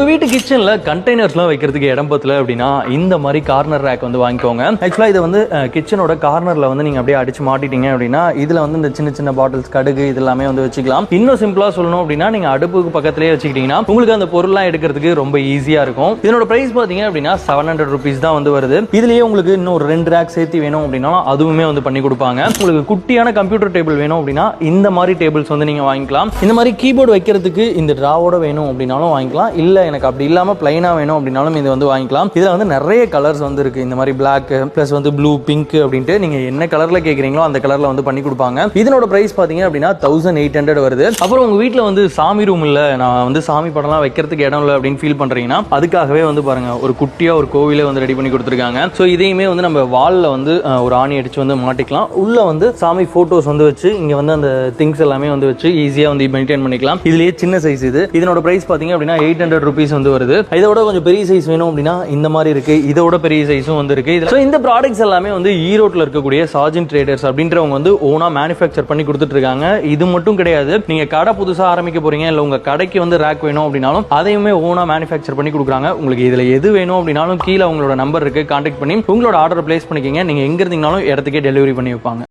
உங்க வீட்டு கிச்சன்ல கண்டெய்னர்ஸ்லாம் வைக்கிறதுக்கு இடம் பத்தல அப்படின்னா இந்த மாதிரி கார்னர் ரேக் வந்து வாங்கிக்கோங்க. ஆக்சுவலா இது வந்து கிச்சனோட கார்னர்ல வந்து நீங்க அப்படியே அடிச்சு மாட்டிட்டீங்க அப்படின்னா இதுல வந்து இந்த சின்ன சின்ன பாட்டில்ஸ், கடுகு இது எல்லாமே வந்து வச்சுக்கலாம். இன்னும் சிம்பிளா சொல்லணும் அப்படின்னா நீங்க அடுப்புக்கு பக்கத்திலேயே வச்சுக்கிட்டீங்கன்னா உங்களுக்கு அந்த பொருள்லாம் எடுக்கிறதுக்கு ரொம்ப ஈஸியா இருக்கும். இதனோட பிரைஸ் பாத்தீங்க அப்படின்னா 700 rupees தான் வந்து வருது. இதுலயே உங்களுக்கு இன்னும் ஒரு 2 ரேக் சேர்த்து வேணும் அப்படின்னா அதுவுமே வந்து பண்ணி கொடுப்பாங்க. உங்களுக்கு குட்டியான கம்ப்யூட்டர் டேபிள் வேணும் அப்படின்னா இந்த மாதிரி டேபிள்ஸ் வந்து நீங்க வாங்கிக்கலாம். இந்த மாதிரி கீபோர்டு வைக்கிறதுக்கு இந்த டிராவோட வேணும் அப்படின்னாலும் வாங்கிக்கலாம். இல்ல எனக்கு அப்படி இல்லாம பிளைனா வேணும் அப்படின்னாலும் இது வந்து வாங்கிக்கலாம். இதுல வந்து நிறைய கலர்ஸ் வந்து இருக்கு. இந்த மாதிரி பிளாக் பிளஸ் வந்து ப்ளூ, பிங்க் அப்படின்ட்டு நீங்க என்ன கலர்ல கேக்குறீங்களோ அந்த கலர்ல வந்து பண்ணி கொடுப்பாங்க. இதனோட பிரைஸ் பாத்தீங்க அப்படின்னா 1800 வருது. அப்புறம் உங்க வீட்டுல வந்து சாமி ரூம் இல்ல, நான் வந்து சாமி படம்லாம் வைக்கிறதுக்கு இடம் இல்லை அப்படின்னு ஃபீல் பண்றீங்கன்னா அதுக்காகவே வந்து பாருங்க ஒரு குட்டியா ஒரு கோவிலே வந்து ரெடி பண்ணி கொடுத்துருக்காங்க. ஸோ இதையுமே வந்து நம்ம வால்ல வந்து ஒரு ஆணி அடிச்சு வந்து மாட்டிக்கலாம். உள்ள வந்து சாமி போட்டோஸ் வந்து வச்சு இங்க வந்து அந்த திங்ஸ் எல்லாமே வந்து வச்சு ஈஸியா வந்து மெயின்டைன் பண்ணிக்கலாம். இதுலயே சின்ன சைஸ் இது. இதனோட பிரைஸ் பாத்தீங்க அப்படின்னா 800 rupees வந்து வருது. இதோட கொஞ்சம் பெரிய சைஸ் வேணும் அப்படின்னா இந்த மாதிரி இருக்கு. இதோட பெரிய சைஸும் வந்து இருக்கு. ஸோ இந்த ப்ராடக்ட்ஸ் எல்லாமே வந்து ஈரோட்ல இருக்கக்கூடிய சார்ஜன் ட்ரேடர்ஸ் அப்படின்றவங்க வந்து ஓனா மேனுஃபேக்சர் பண்ணி கொடுத்துட்டு இருக்காங்க. இது மட்டும் கிடையாது, நீங்க கடை புதுசா ஆரம்பிக்க போறீங்க இல்ல உங்க கடைக்கு வந்து ரேக் வேணும் அப்படின்னாலும் அதையுமே ஓனா மேனுஃபேக்சர் பண்ணி கொடுக்குறாங்க. உங்களுக்கு இதுல எது வேணும் அப்படின்னாலும் கீழே உங்களோட நம்பர் இருக்கு, கான்டாக்ட் பண்ணி உங்களோட ஆர்டர் பிளேஸ் பண்ணிக்கங்க. நீங்க எங்க இருந்தீங்கனாலும் இடத்துக்கே டெலிவரி பண்ணி வைப்பாங்க.